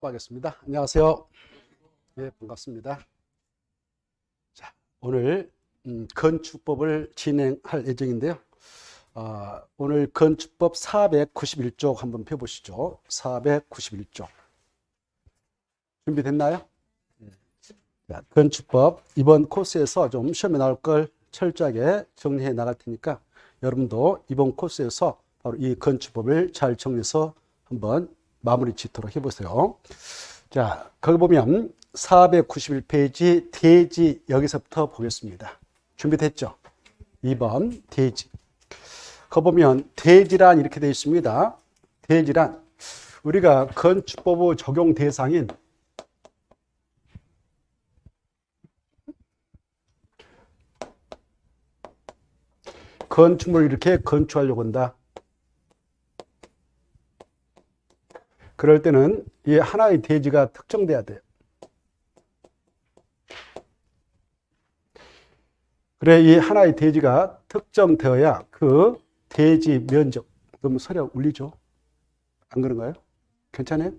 하겠습니다. 안녕하세요. 네, 반갑습니다. 자, 오늘 건축법을 진행할 예정인데요. 오늘 건축법 491쪽 한번 펴보시죠. 491쪽. 준비됐나요? 자, 건축법 이번 코스에서 좀 시험에 나올 걸 철저하게 정리해 나갈 테니까 여러분도 이번 코스에서 바로 이 건축법을 잘 정리해서 한번 마무리 짓도록 해보세요. 자, 거기 보면 491페이지 대지 여기서부터 보겠습니다. 준비됐죠? 2번 대지. 거기 보면 대지란 이렇게 되어 있습니다. 대지란 우리가 건축법 적용 대상인 건축물을 이렇게 건축하려고 한다. 그럴 때는 이 하나의 대지가 특정돼야 돼요. 그래, 이 하나의 대지가 특정되어야 그 대지 면적, 너무 소리가 울리죠? 안 그런가요? 괜찮아요?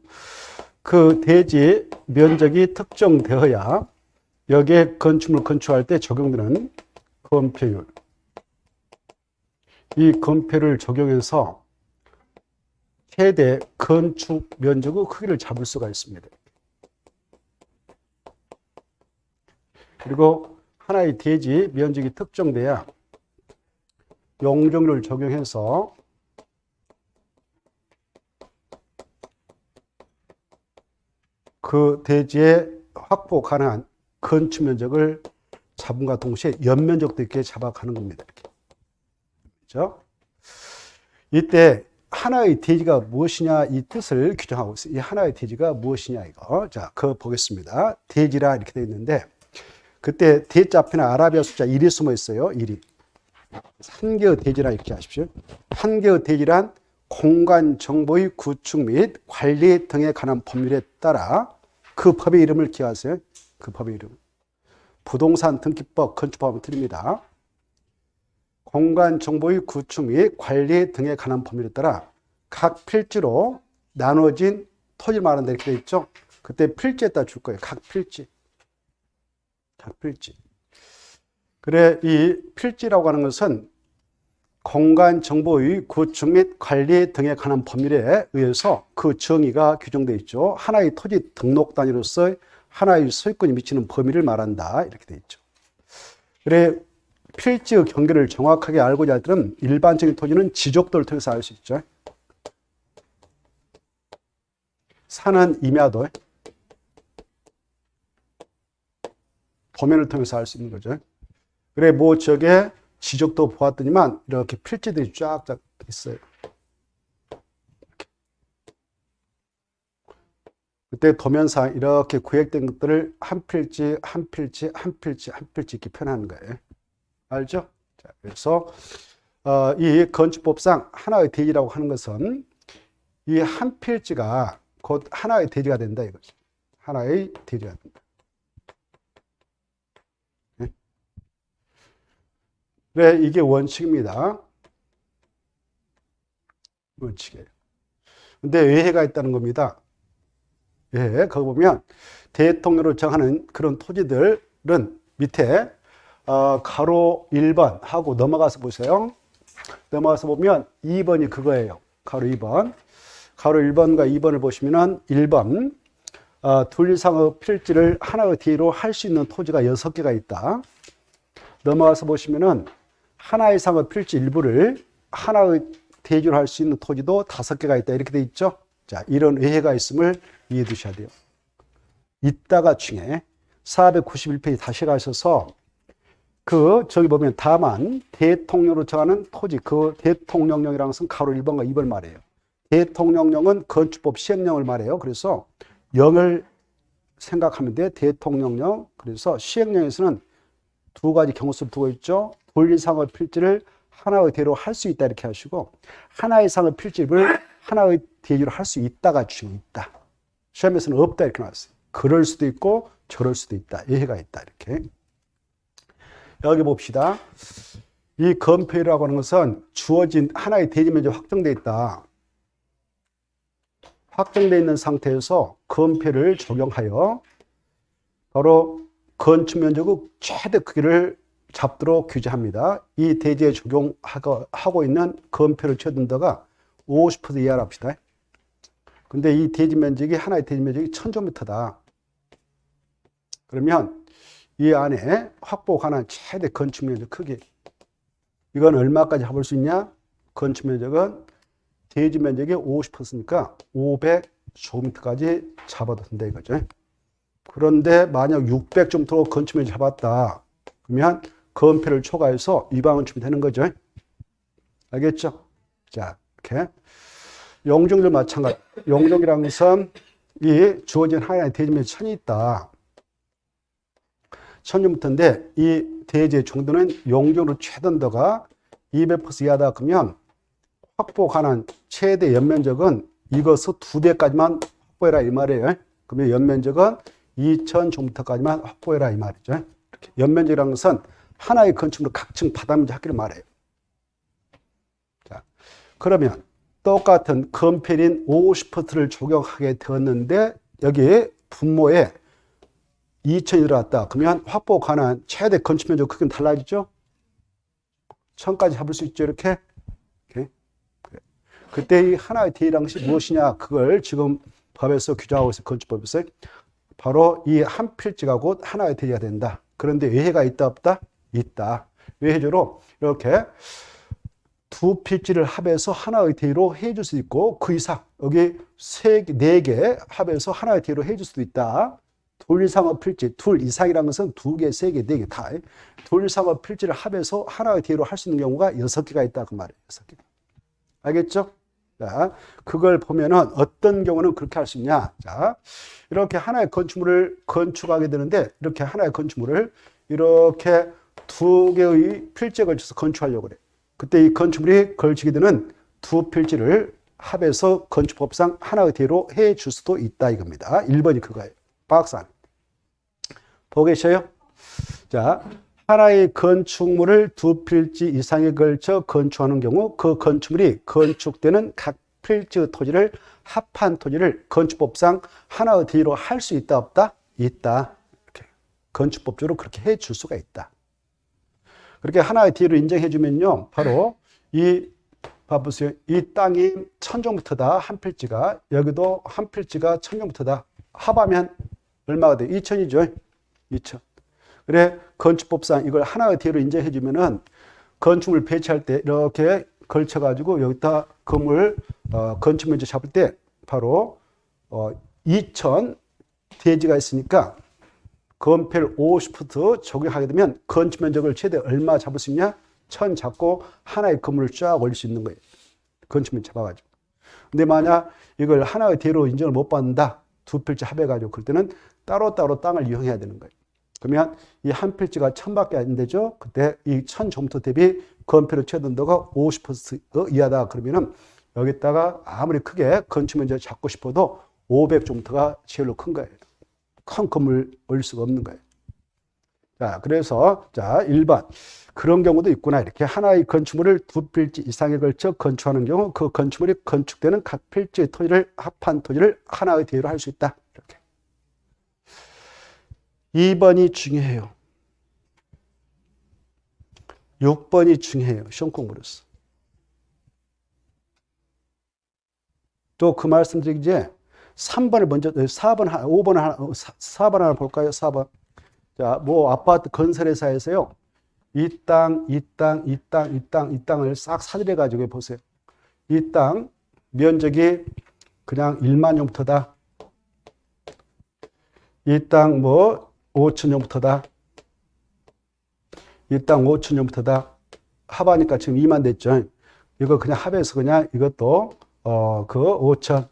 그 대지 면적이 특정되어야 여기에 건축물 건축할 때 적용되는 건폐율. 이 건폐를 적용해서 최대 건축 면적의 크기를 잡을 수가 있습니다. 그리고 하나의 대지 면적이 특정돼야 용적률을 적용해서 그 대지에 확보 가능한 건축 면적을 잡음과 동시에 연면적도 있게 잡아가는 겁니다. 이렇게. 그렇죠? 이때 하나의 대지가 무엇이냐 이 뜻을 규정하고 있어요. 이 하나의 대지가 무엇이냐 이거. 자, 그거 보겠습니다. 대지라 이렇게 되어 있는데 그때 대자 앞에는 아라비아 숫자 1이 숨어 있어요. 1이. 한 개의 대지라 이렇게 하십시오. 한 개의 대지란 공간 정보의 구축 및 관리 등에 관한 법률에 따라 그 법의 이름을 기하세요. 그 법의 이름. 부동산 등기법 건축법은 틀립니다. 공간 정보의 구축 및 관리 등에 관한 법률에 따라 각 필지로 나눠진 토지를 말하는데 이렇게 되어 있죠. 그때 필지에 따라 줄 거예요. 각 필지. 각 필지. 그래, 이 필지라고 하는 것은 공간 정보의 구축 및 관리 등에 관한 법률에 의해서 그 정의가 규정되어 있죠. 하나의 토지 등록 단위로서 하나의 소유권이 미치는 범위를 말한다. 이렇게 되어 있죠. 그래, 필지의 경계를 정확하게 알고자 할 때는 일반적인 토지는 지적도를 통해서 알 수 있죠. 산은 임야도, 도면을 통해서 알 수 있는 거죠. 그래, 뭐 지역에 지적도 보았더니만 이렇게 필지들이 쫙쫙 있어요. 그때 도면상 이렇게 구획된 것들을 한 필지, 한 필지, 한 필지, 한 필지 이렇게 표현하는 거예요. 알죠? 자, 그래서 이 건축법상 하나의 대지라고 하는 것은 이 한 필지가 곧 하나의 대지가 된다 이거죠. 하나의 대지가 된다. 네? 그래, 이게 원칙입니다. 원칙이에요. 근데 외해가 있다는 겁니다. 예, 거기 보면 대통령으로 정하는 그런 토지들은 밑에 가로 1번 하고 넘어가서 보세요. 넘어가서 보면 2번이 그거예요. 가로 2번. 가로 1번과 2번을 보시면은 1번 둘 이상의 필지를 하나의 대지로 할 수 있는 토지가 6개가 있다. 넘어가서 보시면은 하나 이상의 필지 일부를 하나의 대지로 할 수 있는 토지도 5개가 있다. 이렇게 돼 있죠. 자, 이런 외해가 있음을 이해해 두셔야 돼요. 이따가 중에 491페이지 다시 가셔서 저기 보면 다만 대통령으로 정하는 토지, 그 대통령령이라는 것은 가로 1번과 2번 말이에요. 대통령령은 건축법 시행령을 말해요. 그래서 영을 생각하면 돼. 대통령령. 그래서 시행령에서는 두 가지 경우수를 두고 있죠. 둘 이상의 필지를 하나의 대로 할 수 있다 이렇게 하시고 하나 이상의 필지를 하나의 대지로 할 수 있다가 중에 있다. 시험에서는 없다 이렇게 나왔어요. 그럴 수도 있고 저럴 수도 있다. 예외가 있다 이렇게. 여기 봅시다. 이 건폐율이라고 하는 것은 주어진 하나의 대지 면적이 확정되어 있다. 확정되어 있는 상태에서 건폐를 적용하여 바로 건축 면적의 최대 크기를 잡도록 규제합니다. 이 대지에 적용하고 있는 건폐를 최대가 50% 이하라 합시다. 근데 이 대지 면적이 하나의 대지 면적이 1000제곱미터다. 그러면 이 안에 확보 가능한 최대 건축 면적 크기 이건 얼마까지 잡을 수 있냐? 건축 면적은 대지 면적이 50%니까 500제곱미터까지 잡아도 된다 이거죠. 그런데 만약 600제곱미터 건축 면적 잡았다. 그러면 건폐를 초과해서 위반건축이 되는 거죠. 알겠죠? 자, 이렇게 용적률 마찬가지. 용적이라는 것은 이 주어진 하나의 대지 면적 1000이 있다. 1000제곱미터인데 이 대지의 정도는 용적률 최단도가 200% 이하다. 그러면 확보 가능한 최대 연면적은 이것의 2배까지만 확보해라 이 말이에요. 그러면 연면적은 2000제곱미터까지만 확보해라 이 말이죠. 이렇게. 연면적이라는 것은 하나의 건축물을 각층 바닥면적 합계를 말해요. 자, 그러면 똑같은 건폐율인 50%를 적용하게 되었는데 여기 분모에 2000이 들어왔다. 그러면 확보 가능한 최대 건축 면적 크기는 달라지죠? 1000까지 잡을 수 있죠, 이렇게. 그때 이 하나의 대의라는 것이 무엇이냐? 그걸 지금 법에서 규정하고 있어요. 건축법에서. 바로 이 한 필지가 곧 하나의 대의가 된다. 그런데 외해가 있다, 없다? 있다. 외해조로 이렇게 두 필지를 합해서 하나의 대의로 해줄 수 있고 그 이상 여기 네 개 합해서 하나의 대의로 해줄 수도 있다. 둘 이상의 필지, 둘 이상이라는 것은 두 개, 세 개, 네 개 다. 둘 이상의 필지를 합해서 하나의 대의로 할 수 있는 경우가 6개가 있다. 그 말이에요. 6개. 알겠죠? 자, 그걸 보면은 어떤 경우는 그렇게 할 수 있냐. 자, 이렇게 하나의 건축물을 건축하게 되는데 이렇게 하나의 건축물을 이렇게 두 개의 필지에 걸쳐서 건축하려고 그래. 그때 이 건축물이 걸치게 되는 두 필지를 합해서 건축법상 하나의 대의로 해 줄 수도 있다 이겁니다. 1번이 그거예요. 박스 안. 보고 계셔요? 자, 하나의 건축물을 두 필지 이상에 걸쳐 건축하는 경우 그 건축물이 건축되는 각 필지의 토지를 합한 토지를 건축법상 하나의 대의로 할 수 있다 없다? 있다. 이렇게. 건축법적으로 그렇게 해 줄 수가 있다. 그렇게 하나의 대의로 인정해 주면요. 바로 이 봐보세요. 이 땅이 1000제곱미터다. 한 필지가. 여기도 한 필지가 1000제곱미터다. 합하면 얼마가 돼? 2000이죠. 2000. 그래 건축법상 이걸 하나의 대의로 인정해 주면은 건축물 배치할 때 이렇게 걸쳐 가지고 여기다 건물 건축 면적 잡을 때 바로 2000 대지가 있으니까 건폐를 50% 적용하게 되면 건축 면적을 최대 얼마 잡을 수 있냐? 1000 잡고 하나의 건물을 쫙 올릴 수 있는 거예요. 건축 면적 잡아가지고. 근데 만약 이걸 하나의 대의로 인정을 못 받는다. 두 필지 합해가지고 그럴 때는 따로따로 땅을 이용해야 되는 거예요. 그러면 이 한 필지가 1000밖에 안 되죠. 그때 이 1000제곱미터 대비 건폐료 최단도가 50% 이하다. 그러면은 여기다가 아무리 크게 건축 면적을 잡고 싶어도 500제곱미터가 제일로 큰 거예요. 큰 건물 올릴 수가 없는 거예요. 자, 그래서 자, 1번. 그런 경우도 있구나. 이렇게 하나의 건축물을 두 필지 이상에 걸쳐 건축하는 경우 그 건축물이 건축되는 각 필지의 토지를 합한 토지를 하나의 대의로 할 수 있다. 이렇게. 2번이 중요해요. 6번이 중요해요. 시험 공부로서. 또 그 말씀드리기 3번을 먼저 4번 4번 하나 볼까요? 4번. 자, 뭐 아파트 건설회사에서요. 이 땅을 싹 사들여 가지고 보세요. 이 땅 면적이 그냥 1만 제곱미터다. 이 땅 뭐 5,000제곱미터다. 이 땅 5,000제곱미터다. 합하니까 지금 2만 됐죠. 이거 그냥 합해서 그냥 이것도 그 5,000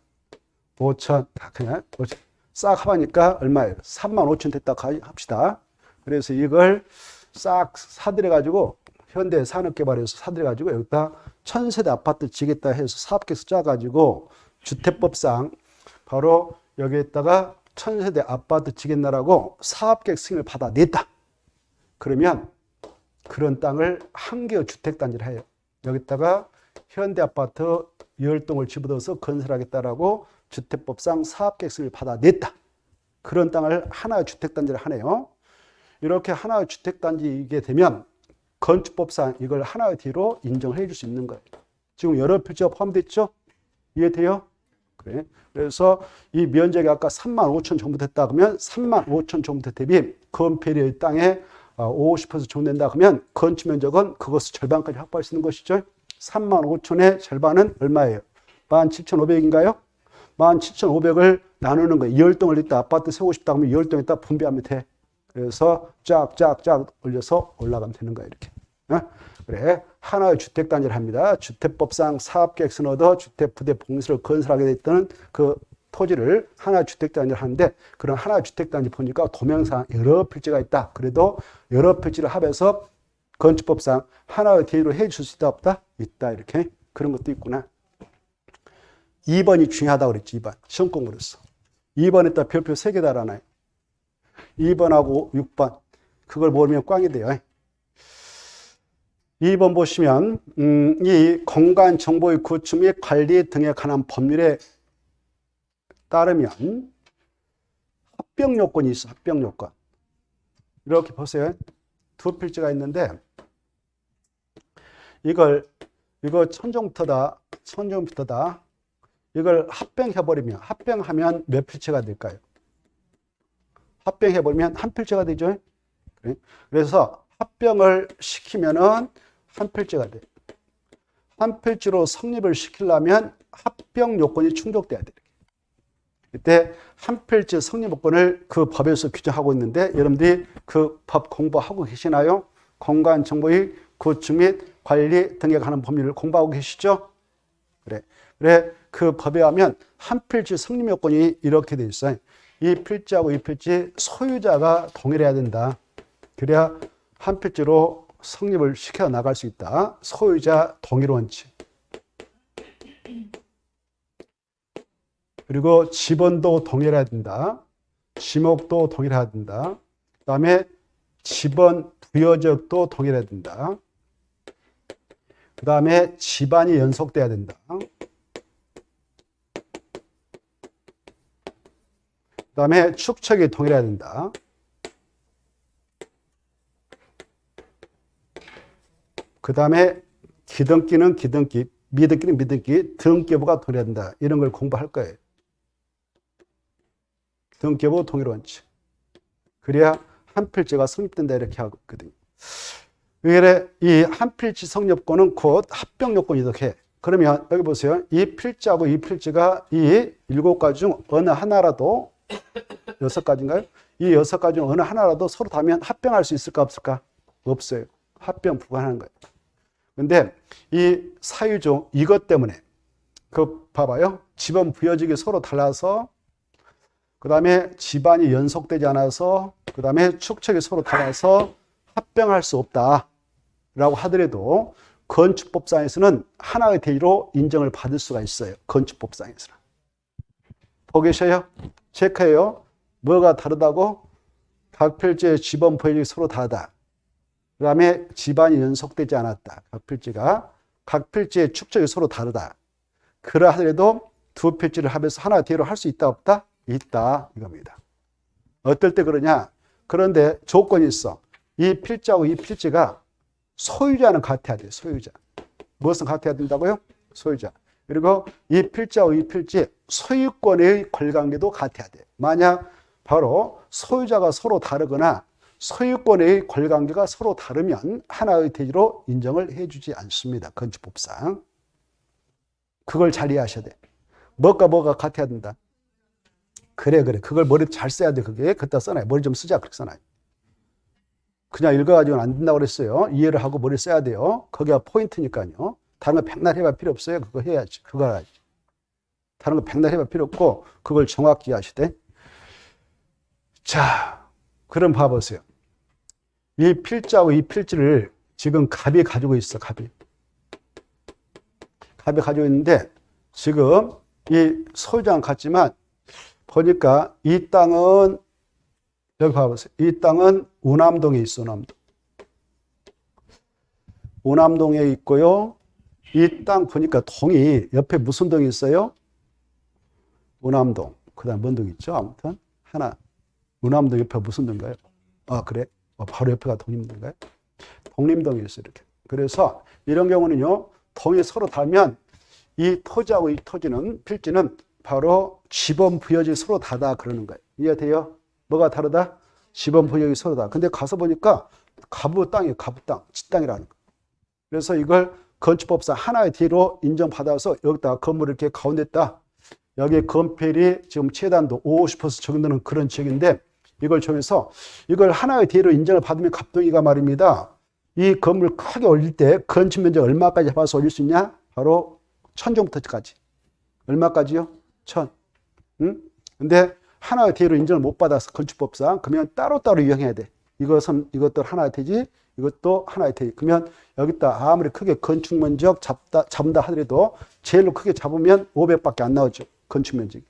다 그냥 5,000. 싹 합하니까 얼마예요? 35,000 됐다 합시다. 그래서 이걸 싹 사들여가지고 현대 산업개발에서 사들여가지고 여기다 1000세대 아파트 지겠다 해서 사업계획서 짜가지고 주택법상 바로 여기에다가 1000세대 아파트 지겠나라고 사업계획 승인을 받아냈다. 그러면 그런 땅을 한 개의 주택단지를 해요. 여기다가 현대 아파트 10동을 집어넣어서 건설하겠다라고 주택법상 사업계획서를 받아냈다. 그런 땅을 하나의 주택단지를 하네요. 이렇게 하나의 주택단지이게 되면 건축법상 이걸 하나의 뒤로 인정을 해줄 수 있는 거예요. 지금 여러 필지가 포함됐죠? 이해돼요? 그래. 그래서 이 면적이 아까 35,000 정도 됐다 그러면 35,000 정도 대비 건폐리의 땅에 50% 정도된다 그러면 건축 면적은 그것을 절반까지 확보할 수 있는 것이죠. 35,000의 절반은 얼마예요? 17,500인가요? 17,500을 나누는 거예요. 10동을 있다 아파트 세우고 싶다 그러면 10동 있다 분배하면 돼. 그래서 쫙쫙쫙 올려서 올라가면 되는 거예요. 이렇게. 그래. 하나의 주택단지를 합니다. 주택법상 사업계획서는 얻어 주택부대 봉수를 건설하게 됐던 그 토지를 하나의 주택단지를 하는데 그런 하나의 주택단지 보니까 도명상 여러 필지가 있다. 그래도 여러 필지를 합해서 건축법상 하나의 대의로 해 줄 수 있다 없다? 있다. 이렇게. 그런 것도 있구나. 2번이 중요하다고 그랬지. 2번. 시험 공부로서. 2번에다 별표 3개 달아놔요. 2번하고 6번. 그걸 모르면 꽝이 돼요. 2번 보시면 이 공간정보의 구축 및 관리 등에 관한 법률에 따르면 합병요건이 있어. 합병요건. 이렇게 보세요. 두 필지가 있는데 이거 천정부터다. 천정부터다. 이걸 합병해버리면 합병하면 몇 필지가 될까요? 합병해버리면 한 필지가 되죠. 그래서 합병을 시키면은 한 필지가 돼. 한 필지로 성립을 시키려면 합병 요건이 충족돼야 돼. 이때 한 필지 성립 요건을 그 법에서 규정하고 있는데 여러분들이 그 법 공부하고 계시나요? 공간 정보의 구축 및 관리 등에 관한 법률을 공부하고 계시죠? 그래. 그 법에 하면 한 필지 성립 요건이 이렇게 돼 있어요. 이 필지하고 이 필지 소유자가 동일해야 된다. 그래야 한 필지로 성립을 시켜 나갈 수 있다. 소유자 동일 원칙. 그리고 지번도 동일해야 된다. 지목도 동일해야 된다. 그 다음에 지번 부여적도 동일해야 된다. 그 다음에 지반이 연속돼야 된다. 그 다음에 축척이 동일해야 된다. 그 다음에 기등기는 기등기, 미등기는 미등기, 등기부가 동일해야 된다. 이런 걸 공부할 거예요. 등기부 동일 원칙. 그래야 한 필지가 성립된다 이렇게 하고 있거든요. 그래 이 한 필지 성립권은 곧 합병 요건이 이렇게. 그러면 여기 보세요. 이 필지하고 이 필지가 이 7가지 중 어느 하나라도 6가지인가요? 이 6가지 중 어느 하나라도 서로 다면 합병할 수 있을까 없을까? 없어요. 합병 불가능한 거예요. 근데 이 사유죠. 이것 때문에 그 봐봐요. 지번 부여직이 서로 달라서 그 다음에 지반이 연속되지 않아서 그 다음에 축척이 서로 달라서 합병할 수 없다라고 하더라도 건축법상에서는 하나의 대의로 인정을 받을 수가 있어요. 건축법상에서는. 보고 계셔요? 체크해요. 뭐가 다르다고? 각 필지의 지번 부여직이 서로 다르다. 그 다음에 지반이 연속되지 않았다. 각 필지의 축척이 서로 다르다. 그러하더라도 두 필지를 합해서 하나의 대의로 할 수 있다 없다? 있다 이겁니다. 어떨 때 그러냐? 그런데 조건이 있어. 이 필지하고 이 필지가 소유자는 같아야 돼요. 소유자. 무엇은 같아야 된다고요? 소유자. 그리고 이 필지하고 이 필지 소유권의 권리관계도 같아야 돼요. 만약 바로 소유자가 서로 다르거나 소유권의 권리관계가 서로 다르면 하나의 대지로 인정을 해주지 않습니다. 건축법상. 그걸 잘 이해하셔야 돼. 뭐가 같아야 된다. 그래. 그걸 머리 잘 써야 돼. 그게. 그따 써놔요. 머리 좀 쓰자. 그렇게 써놔요. 그냥 읽어가지고는 안 된다고 그랬어요. 이해를 하고 머리 써야 돼요. 거기가 포인트니까요. 다른 거 백날 해봐 필요 없어요. 그거 해야지. 그거 해야지. 다른 거 백날 해봐 필요 없고 그걸 정확히 하시되. 자, 그럼 봐보세요. 이 필지하고 이 필지를 지금 갑이 가지고 있어. 갑이 가지고 있는데 지금 이 소유자는 같지만 보니까 이 땅은 여기 봐보세요. 이 땅은 우남동에 있어. 우남동에 있고요. 이 땅 보니까 동이 옆에 무슨 동이 있어요? 오남동, 그 다음 뭔 동 있죠? 아무튼 하나. 오남동 옆에 무슨 동가요? 아, 그래? 바로 옆에가 독립동가요? 독립동이 있어요, 이렇게. 그래서 이런 경우는요, 동이 서로 닿으면 이 토지하고 이 토지는, 필지는 바로 지번 부여지 서로 다르다 그러는 거예요. 이해돼요? 뭐가 다르다? 지번 부여지 서로 다르다. 근데 가서 보니까 가부 땅이에요, 가부 땅, 지땅이라는 거. 그래서 이걸 건축법상 하나의 뒤로 인정받아서 여기다 건물을 이렇게 가운데다, 여기 건폐율이 지금 최단도 50% 적용되는 그런 지역인데, 이걸 정해서 이걸 하나의 뒤로 인정을 받으면 갑동이가 말입니다. 이 건물 크게 올릴 때 건축 면적 얼마까지 잡아서 올릴 수 있냐? 바로 1000제곱미터까지. 얼마까지요? 1000. 응? 근데 하나의 대로 인정을 못 받아서 건축법상 그러면 따로따로 유형해야 돼. 이것도 하나의 대지, 이것도 하나의 대지. 그러면 여기다 아무리 크게 건축 면적 잡는다 하더라도 제일로 크게 잡으면 500밖에 안 나오죠. 건축 면적이.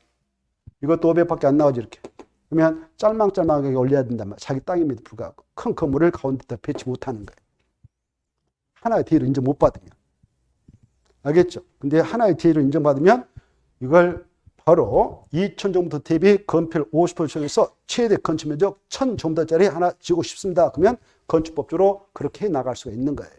이것도 500밖에 안 나오죠. 이렇게. 그러면 짤망짤망하게 올려야 된단 말이야. 자기 땅임에도 불구하고. 큰 건물을 가운데다 배치 못하는 거예요. 하나의 대로 인정 못 받으면. 알겠죠? 근데 하나의 대로 인정받으면 이걸 바로 2000제곱미터 대비 건폐율 50% 중에서 최대 건축 면적 1000제곱미터짜리 하나 지고 싶습니다. 그러면 건축법적으로 그렇게 나갈 수가 있는 거예요.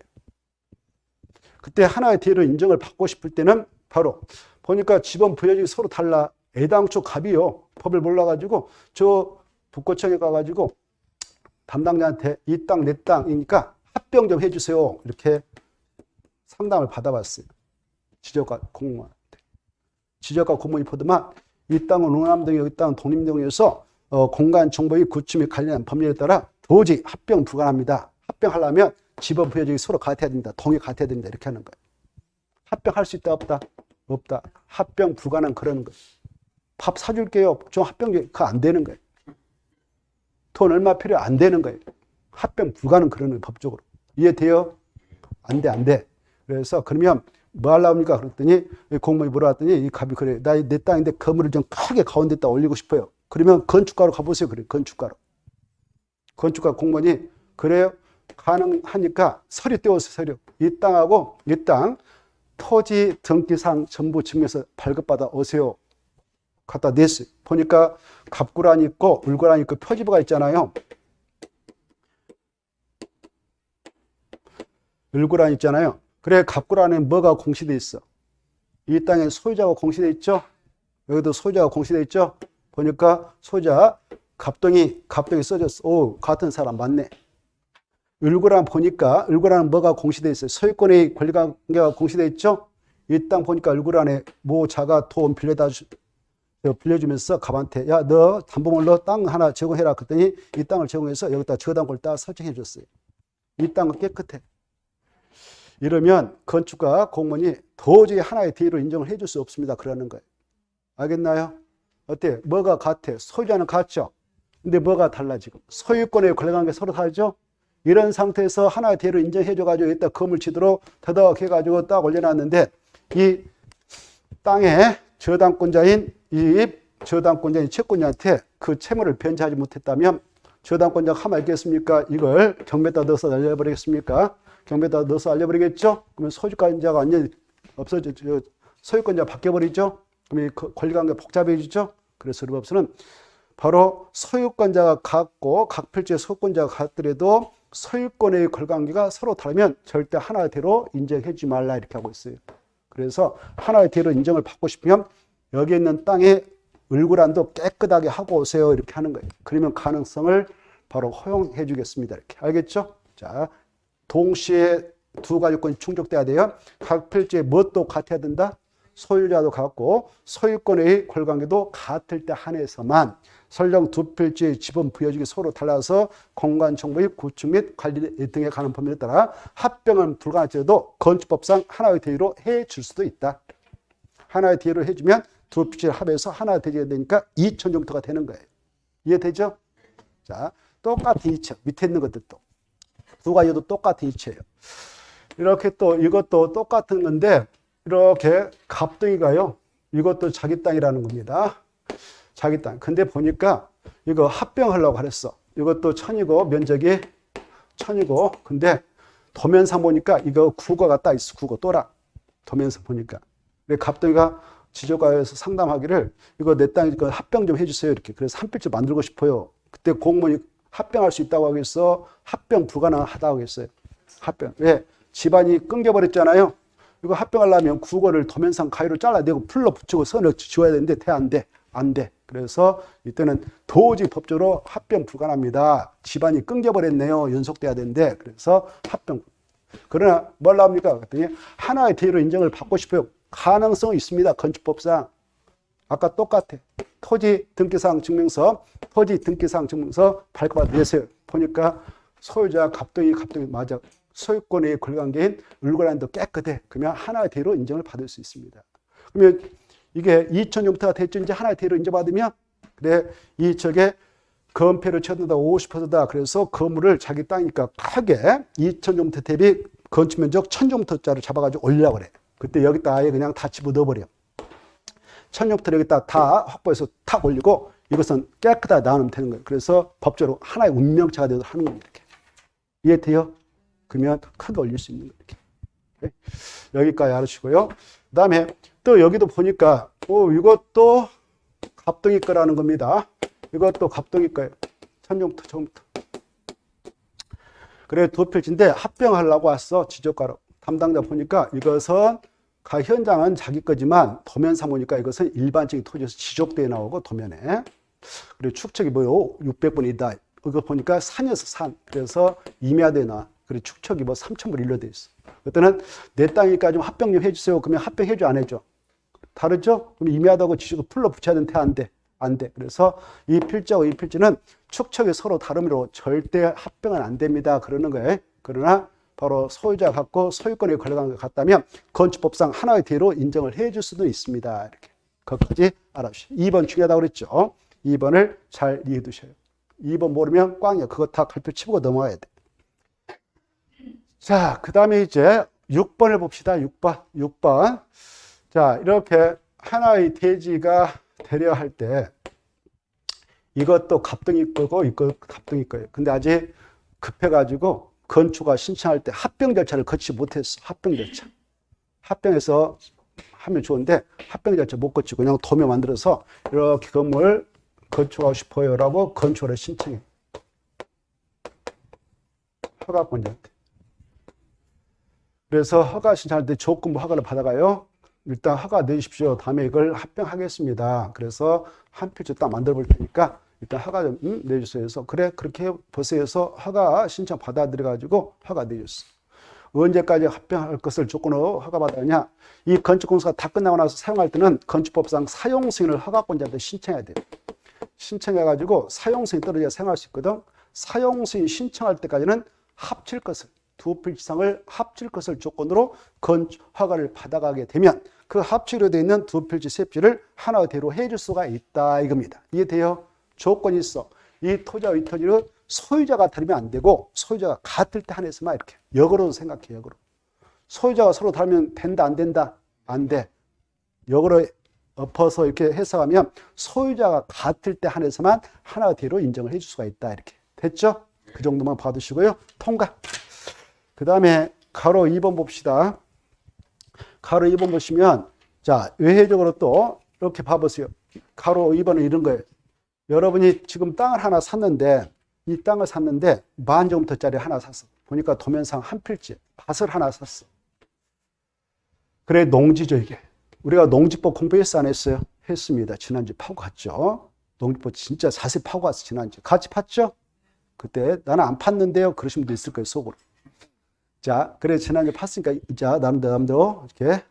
그때 하나의 대로 인정을 받고 싶을 때는 바로 보니까 지번 부여지기 서로 달라. 애당초 갑이요. 법을 몰라가지고 저 북구청에 가가지고 담당자한테 이 땅 내 땅이니까 합병 좀 해주세요. 이렇게 상담을 받아봤어요. 지적과 공무원한테. 지적과 공무원이 보더만 이 땅은 오남동, 여기 땅은 독립동에서 공간 정보의 구축 및 관련한 법률에 따라 도저히 합병 불가합니다. 합병하려면 지번 부여지기 서로 같아야 됩니다. 동의 같아야 됩니다. 이렇게 하는 거예요. 합병할 수 있다 없다? 없다. 합병 불가능 그러는 거예요. 밥 사줄게요. 좀 합병 그거 안 되는 거예요. 돈 얼마 필요 안 되는 거예요. 합병 불가능 그러는 거예요. 법적으로. 이해돼요? 안 돼, 안 돼. 그래서 그러면 뭐 하려고 합니까? 그랬더니 공무원이 물어봤더니 이 갑이 그래. 내 땅인데 건물을 좀 크게 가운데다 올리고 싶어요. 그러면 건축가로 가보세요. 그래. 건축가로. 건축가 공무원이 그래요. 가능하니까 서류 떼어서 서류. 이 땅하고 이 땅 토지 등기상 전부 증명서 발급받아 오세요. 갖다 냈어요. 보니까 갑구란이 있고 울구란이 있고 표지부가 있잖아요. 울구란 있잖아요. 그래 갑구란에 뭐가 공시돼 있어? 이 땅에 소유자가 공시돼 있죠? 여기도 소유자가 공시돼 있죠? 보니까 소유자 갑동이 써졌어. 오, 같은 사람 맞네. 울구란 보니까 울구란은 뭐가 공시돼 있어요? 소유권의 권리관계가 공시돼 있죠? 이 땅 보니까 울구란에 모자가 돈 빌려주면서 갑한테 야, 너 담보물로 땅 하나 제공해라. 그랬더니 이 땅을 제공해서 여기다 저당권을 딱 설정해 줬어요. 이 땅은 깨끗해. 이러면 건축가 공무원이 도저히 하나의 대의로 인정을 해줄 수 없습니다. 그러는 거예요. 알겠나요? 어때? 뭐가 같아? 소유자는 같죠? 근데 뭐가 달라 지금? 소유권의 권리관계 서로 다르죠? 이런 상태에서 하나의 대의로 인정해줘가지고 여기다 건물 치도록 더덕해가지고 딱 올려놨는데 이 땅의 저당권자인 채권자한테 그 채무를 변제하지 못했다면 저당권자가 하면 알겠습니까? 이걸 경매에다 넣어서 알려버리겠습니까? 경매에다 넣어서 알려버리겠죠? 그러면 소유권자가 완전히 없어져, 소유권자가 바뀌어버리죠? 그러면 권리관계가 복잡해지죠? 그래서 법에서는 바로 소유권자가 같고 각 필지의 소유권자가 같더라도 소유권의 권리관계가 서로 다르면 절대 하나의 대로 인정해주지 말라 이렇게 하고 있어요. 그래서 하나의 대로 인정을 받고 싶으면 여기 있는 땅의 울구란도 깨끗하게 하고 오세요. 이렇게 하는 거예요. 그러면 가능성을 바로 허용해 주겠습니다. 이렇게. 알겠죠? 자, 동시에 두 가지 요건이 충족돼야 돼요. 각 필지에 뭣도 같아야 된다? 소유자도 같고 소유권의 권리관계도 같을 때 한해서만 설령 두 필지의 지분 부여지기 서로 달라서 공간 정보의 구축 및 관리 등에 관한 법률에 따라 합병은 불가할지라도 건축법상 하나의 대의로 해줄 수도 있다. 하나의 대의로 해주면 두 필지를 합해서 하나의 대의가 되니까 2000제곱미터가 되는 거예요. 이해되죠? 자, 똑같은 이체. 밑에 있는 것들도. 두 가지도 똑같은 이체예요. 이렇게 또 이것도 똑같은 건데 이렇게 갑동이가요. 이것도 자기 땅이라는 겁니다. 자기 땅. 근데 보니까 이거 합병하려고 그랬어. 이것도 1000이고 면적이 1000이고 근데 도면상 보니까 이거 국어가 딱 있어. 국어 또라. 도면상 보니까. 갑동이가 지적과에서 상담하기를 이거 내 땅이니까 합병 좀 해주세요. 이렇게. 그래서 한 필지 만들고 싶어요. 그때 공무원이 합병할 수 있다고 하겠어? 합병 불가능하다고 하겠어요. 합병. 왜? 집안이 끊겨버렸잖아요. 이거 합병하려면 국어를 도면상 가위로 잘라내고 풀로 붙이고 선을 지워야 되는데 안 돼. 안 돼. 그래서 이때는 도저히 법적으로 합병 불가능합니다. 집안이 끊겨버렸네요. 연속돼야 되는데. 그래서 합병. 그러나 뭘 합니까? 그랬더니 하나의 대의로 인정을 받고 싶어요. 가능성이 있습니다. 건축법상. 아까 똑같아. 토지 등기사항 증명서 발급받아 내세요. 보니까 소유자 갑동이 맞아. 소유권의 권리관계인 을권한도 깨끗해. 그러면 하나의 대의로 인정을 받을 수 있습니다. 그러면 이게 2000년부터가 됐죠. 이제 하나의 대의로 인정받으면 그래 이 저게 건폐를 쳐준다 50%다. 그래서 건물을 자기 땅이니까 크게 2000년부터 대비 건축면적 1000제곱미터짜리 잡아가지고 올리려고 그래. 그때 여기다 아예 그냥 다 집어넣어버려. 1000제곱미터 여기다 다 확보해서 탁 올리고 이것은 깨끗하게 나누면 되는 거예요. 그래서 법적으로 하나의 운명체가 되도록 하는 겁니다. 이렇게. 이해돼요? 그러면 크게 올릴 수 있는 거예요. 이렇게. 여기까지 알으시고요. 그 다음에 또 여기도 보니까 이것도 갑동이 거라는 겁니다. 이것도 갑동이 거예요. 1000제곱미터 처음부터. 그래 두 필지인데 합병하려고 왔어. 지적가로. 담당자 보니까 이것은 현장은 자기 거지만 도면상 보니까 이것은 일반적인 토지에서 지적대에 나오고 도면에. 그리고 축척이 뭐요? 600분이다. 이거 보니까 산이어서 산. 그래서 임야대에 나와. 그리고 축척이 3000불 일로 돼 있어. 그때는 내 땅이니까 좀 합병 좀 해주세요. 그러면 합병해줘 안 해줘? 다르죠? 그럼 임야하고 지적을 풀로 붙여야 되는데 안 돼. 안 돼. 그래서 이 필지하고 이 필지는 축척이 서로 다름으로 절대 합병은 안 됩니다. 그러는 거예요. 그러나 바로 소유자가 갖고 소유권의 권리관계가 같다면 건축법상 하나의 대로 인정을 해줄 수도 있습니다. 이렇게. 거기까지 알아주세요. 2번 중요하다고 그랬죠. 2번을 잘 이해해 두셔요. 2번 모르면 꽝이야. 그거 다 발표 치고 넘어가야 돼. 자, 그 다음에 이제 6번을 봅시다. 6번. 자, 이렇게 하나의 대지가 되려 할 때 이것도 갑동이 거고 이거 갑동이 거예요. 근데 아직 급해가지고 건축가 신청할 때 합병 절차를 거치지 못했어. 합병 절차. 합병해서 하면 좋은데 합병 절차 못 거치고 그냥 도면 만들어서 이렇게 건물 건축하고 싶어요 라고 건축을 신청해. 허가권자한테. 그래서 허가 신청할 때 조건부 허가를 받아가요. 일단 허가 내주십시오. 다음에 이걸 합병하겠습니다. 그래서 한 필지 딱 만들어 볼 테니까 일단 허가 좀 내주세요. 해서 그래 그렇게 보세요. 해서 허가 신청 받아들여 가지고 허가 내줬어. 언제까지 합병할 것을 조건으로 허가 받았냐? 이 건축공사가 다 끝나고 나서 사용할 때는 건축법상 사용승인을 허가권자한테 신청해야 돼요. 신청해 가지고 사용승인이 떨어져야 사용할 수 있거든. 사용승인 신청할 때까지는 합칠 것을 두 필지상을 합칠 것을 조건으로 건축 허가를 받아가게 되면 그 합치로 되어 있는 두 필지 세 필지를 하나대로 해줄 수가 있다 이겁니다. 이해돼요? 조건이 있어. 이 토지와 이 토지를 소유자가 다르면 안 되고 소유자가 같을 때 한해서만 이렇게 역으로 생각해. 역으로. 소유자가 서로 다르면 된다 안 된다? 안 돼. 역으로 엎어서 이렇게 해석하면 소유자가 같을 때 한해서만 하나대로 인정을 해줄 수가 있다. 이렇게 됐죠? 그 정도만 봐두시고요. 통과. 그 다음에 가로 2번 봅시다. 가로 2번 보시면 자 외회적으로 또 이렇게 봐보세요. 가로 2번은 이런 거예요. 여러분이 지금 땅을 하나 샀는데 이 땅을 샀는데 10,000제곱미터짜리 하나 샀어. 보니까 도면상 한 필지 밭을 하나 샀어. 그래 농지죠 이게. 우리가 농지법 공부했어 안 했어요? 했습니다. 지난주에 파고 갔죠. 농지법 진짜 자세히 파고 갔어. 지난주에. 같이 팠죠? 그때 나는 안 팠는데요. 그러신 분도 있을 거예요. 속으로. 자, 그래 지난주에 팠으니까 자 남도 이렇게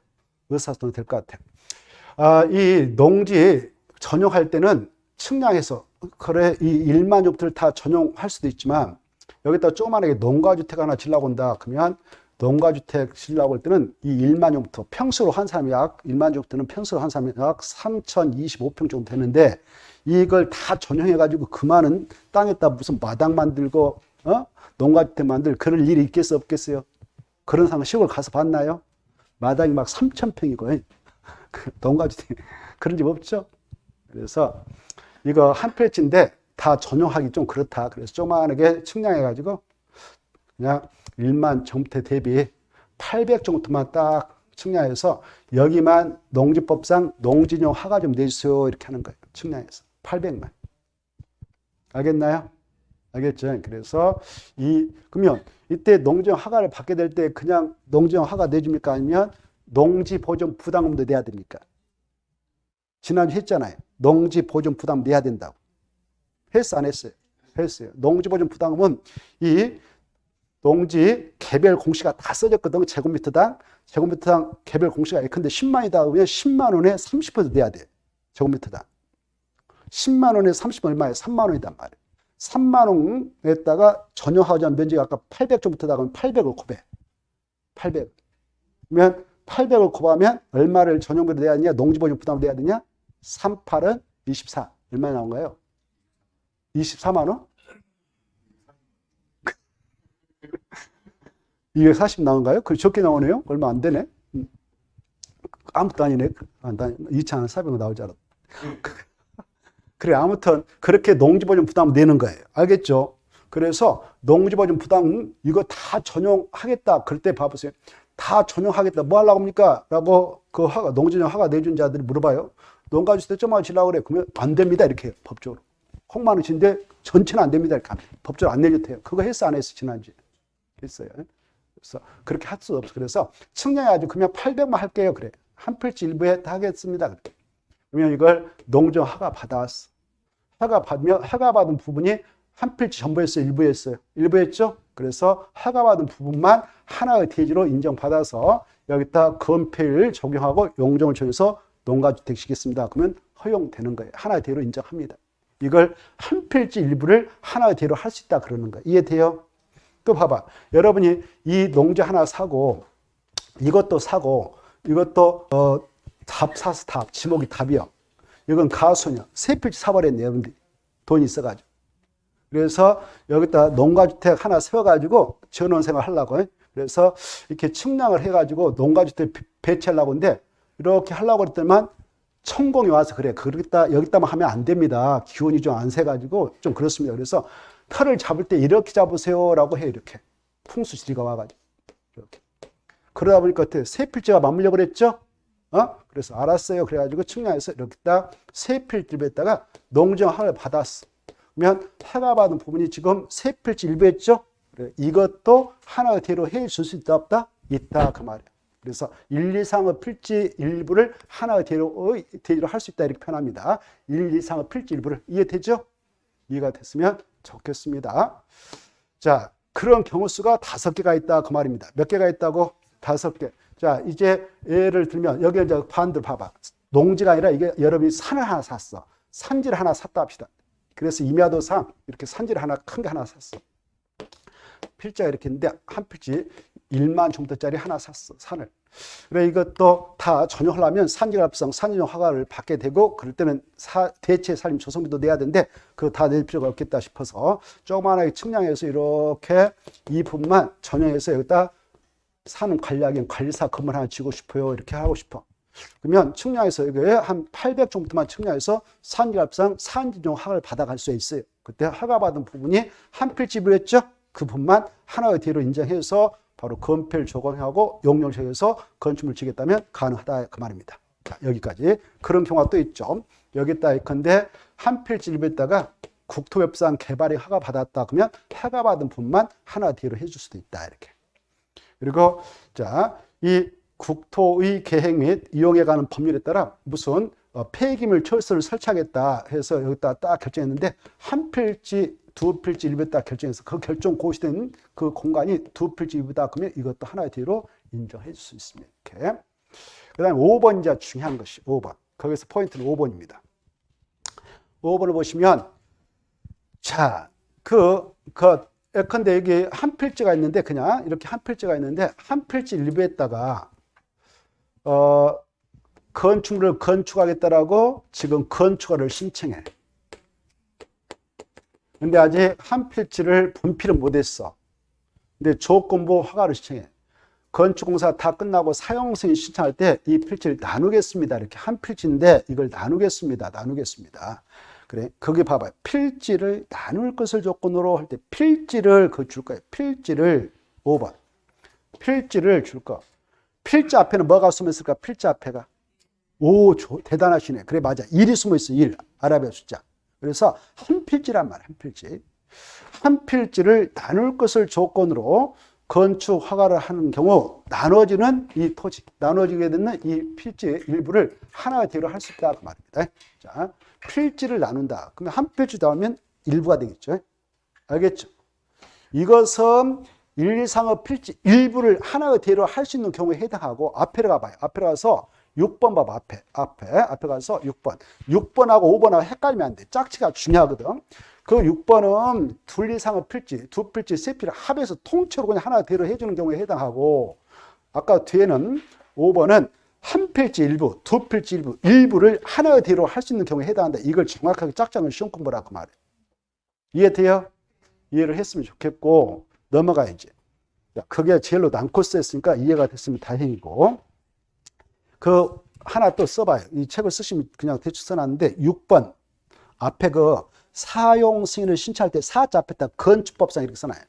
의사소통이 될 것 같아요. 이 농지 전용할 때는 측량해서 그래 이 1만 다 전용할 수도 있지만 여기다 조그만하게 농가주택 하나 지려고 한다. 그러면 농가주택 지려고 할 때는 이 1만 평수로 한 사람이 약 1만 제곱미터는 평수로 한 사람이 약 3,025평 정도 되는데 이걸 다 전용해 가지고 그 많은 땅에다 무슨 마당 만들고 농가주택 만들 그럴 일이 있겠어 없겠어요? 그런 상황 시골 가서 봤나요? 마당이 막 3,000평이고 농가주택 그런 집 없죠? 그래서 이거 한 필지인데 다 전용하기 좀 그렇다. 그래서 조그만하게 측량해 가지고 그냥 1만 제곱미터 대비 800 정도만 딱 측량해서 여기만 농지법상 농지용 허가 좀 내주세요. 이렇게 하는 거예요. 측량해서 800만. 알겠나요? 알겠죠? 그래서 그러면 이때 농지용 허가를 받게 될 때 그냥 농지용 허가 내줍니까? 아니면 농지 보존 부담금도 내야 됩니까? 지난주 했잖아요. 농지 보존 부담 내야 된다고. 했어, 안 했어요? 했어요. 농지 보존 부담금은 이 농지 개별 공시가 다 써졌거든. 제곱미터당 개별 공시가 예컨대 10만이다 그러면 10만 원에 30% 내야 돼. 제곱미터당. 10만 원에 30은 얼마예요? 3만 원이단 말이에요. 3만 원에다가 전용하고자 면적이 아까 800조부터다 그러면 800을 곱해. 800. 그러면 800을 곱하면 얼마를 전용비로 내야 되냐? 농지보증 부담을 내야 되냐? 38은 24. 얼마 나온 거예요? 24만 원? 240 나온가요? 그 적게 나오네요? 얼마 안 되네? 아무것도 아니네. 2,400원 나올 줄 알았다. 그래, 아무튼 그렇게 농지보증 부담을 내는 거예요. 알겠죠? 그래서 농지보증 부담 이거 다 전용하겠다. 그럴 때 봐보세요. 다 전용하겠다. 뭐 하려고 합니까? 라고 그 농지보증 허가 내준 자들이 물어봐요. 농가주택 점화 지려고 그래. 그러면 안 됩니다. 이렇게 해요. 법적으로. 혹만 원치인데 전체는 안 됩니다. 이렇게 법적으로 안 내줘도 돼요. 그거 했어 안 했어? 지난주에. 했어요. 그래서 그렇게 할 수 없어. 그래서 측량해가지고 그러면 800만 할게요. 그래. 한 필지 일부에 다 하겠습니다. 그러면 이걸 농지용 허가 받아왔어. 허가 받으면 허가 받은 부분이 한 필지 전부 했어요? 일부 했어요? 일부 했죠? 그래서 허가 받은 부분만 하나의 대지로 인정받아서 여기다 건폐율 적용하고 용적을 정해서 농가주택 시켰습니다. 그러면 허용되는 거예요. 하나의 대로 인정합니다. 이걸 한 필지 일부를 하나의 대로 할 수 있다 그러는 거예요. 이해돼요? 또 봐봐. 여러분이 이 농지 하나 사고 이것도 사고 이것도 답 사서 답, 지목이 답이요. 이건 가수냐. 세 필지 사버렸네, 여러분들이. 돈이 있어가지고. 그래서 여기다 농가주택 하나 세워가지고 전원생활 하려고. 그래서 이렇게 측량을 해가지고 농가주택 배치하려고 하는데 이렇게 하려고 했더니만 천공이 와서 그래. 여기다만 하면 안 됩니다. 기온이 좀 안 세가지고 좀 그렇습니다. 그래서 털을 잡을 때 이렇게 잡으세요라고 해. 이렇게. 풍수지리가 와가지고. 이렇게. 그러다 보니까 세 필지가 맞물려 그랬죠? 그래서 알았어요. 그래가지고 측량해서 이렇게 딱 세 필지에다가 농지용 허가를 받았어. 그러면 허가 받은 부분이 지금 세 필지 일부했죠? 그래. 이것도 하나의 대로 해 줄 수 있다 없다? 있다 그 말이야. 그래서 1 이상의 필지 일부를 하나의 대로 할 수 있다 이렇게 표현합니다. 1 이상의 필지 일부를 이해되죠? 이해가 됐으면 좋겠습니다. 자, 그런 경우 수가 5개가 있다 그 말입니다. 몇 개가 있다고? 5개. 자, 이제 예를 들면 여기 이제 반대로 봐봐. 농지가 아니라 이게 여러분이 산을 하나 샀어. 산지를 하나 샀다 합시다. 그래서 임야도상 이렇게 산지를 하나 큰 게 하나 샀어. 필지가 이렇게 있는데 한 필지 1만 정도짜리 하나 샀어. 산을. 그래 이것도 다 전용하려면 산지가합성 산지용 허가를 받게 되고 그럴 때는 대체 살림 조성비도 내야 되는데 그거 다 낼 필요가 없겠다 싶어서 조그만하게 측량해서 이렇게 이 부분만 전용해서 여기다 사는 관리하기엔 관리사 건물 하나 지고 싶어요. 이렇게 하고 싶어. 그러면 측량해서 이게 한 800 정도만 측량해서 산지가합성 산지용 허가를 받아갈 수 있어요. 그때 허가받은 부분이 한 필지로 했죠. 그 부분만 하나의 대로 인정해서 바로 건폐를 적용하고 용역을 정해서 건축물을 지겠다면 가능하다 그 말입니다. 자, 여기까지. 그런 경우가 또 있죠. 여기다 예컨대 한 필지 일부에다가 국토협상 개발에 허가 받았다 그러면 허가 받은 부분만 하나 대로 해줄 수도 있다 이렇게. 그리고 자, 이 국토의 계획 및 이용해 가는 법률에 따라 무슨 폐기물 철소를 설치하겠다 해서 여기다 딱 결정했는데 한 필지 두 필지 일부다 결정해서 그 결정 고시된 그 공간이 두 필지 일부다 그러면 이것도 하나의 대로 인정해 줄 수 있습니다. 이렇게. 그 다음에 5번 이제 중요한 것이 5번. 거기서 포인트는 5번입니다. 5번을 보시면 자, 예컨대 여기 한 필지가 있는데 그냥 이렇게 한 필지가 있는데 한 필지 일부에다가 건축물을 건축하겠다라고 지금 건축허를 신청해. 근데 아직 한 필지를 분필을 못했어. 근데 조건부 허가를 신청해. 건축공사 다 끝나고 사용승인 신청할 때 이 필지를 나누겠습니다. 이렇게 한 필지인데 이걸 나누겠습니다. 그래. 거기 봐봐요. 필지를 나눌 것을 조건으로 할 때 필지를 줄 거예요. 필지를 5번. 필지를 줄 거. 필자 앞에는 뭐가 숨어 있을까? 필자 앞에가. 오, 대단하시네. 그래, 맞아. 1이 숨어 있어, 1. 아라비아 숫자. 그래서 한 필지란 말이야, 한 필지. 한 필지를 나눌 것을 조건으로 건축 허가를 하는 경우 나눠지는 이 토지, 나눠지게 되는 이 필지의 일부를 하나의 대로 할 수 있다 그 말입니다. 자, 필지를 나눈다. 그러면 한 필지 나오면 일부가 되겠죠. 알겠죠? 이것은 1, 2, 3의 필지 일부를 하나의 대로 할 수 있는 경우에 해당하고 앞에 가봐요. 앞에 가서 6번 봐봐. 앞에 가서 6번. 6번하고 5번하고 헷갈리면 안 돼. 짝지가 중요하거든. 그 6번은 둘 이상의 필지, 두 필지, 세 필을 합해서 통째로 그냥 하나 대로 해주는 경우에 해당하고, 아까 뒤에는 5번은 한 필지 일부, 두 필지 일부, 일부를 하나의 대로 할 수 있는 경우에 해당한다. 이걸 정확하게 짝짝을 시험 공부라고 말해. 이해돼요? 이해를 했으면 좋겠고, 넘어가야지. 그게 제일로 난 코스였으니까 이해가 됐으면 다행이고, 그 하나 또 써봐요. 이 책을 쓰시면 그냥 대충 써놨는데 6번 앞에 그 사용 승인을 신청할 때 사자 앞에다 건축법상 이렇게 써놔요.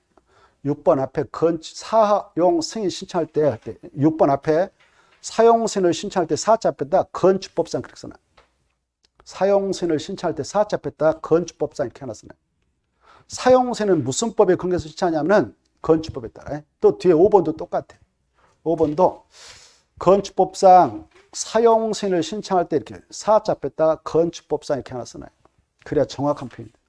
6번 앞에 사용 승인 신청할 때 6번 앞에 사용 승인을 신청할 때 사자 앞에다 건축법상 그렇게 써놔요. 사용 승인을 신청할 때 사자 앞에다 건축법상 이렇게 하나 써놔요. 사용 승인은 무슨 법에 근거해서 신청하냐면은 건축법에 따라. 또 뒤에 5번도 똑같아. 5번도 건축법상 사용 승인을 신청할 때 이렇게 사자 앞에다가 건축법상 이렇게 하나 써놔요. 그래야 정확한 표현입니다.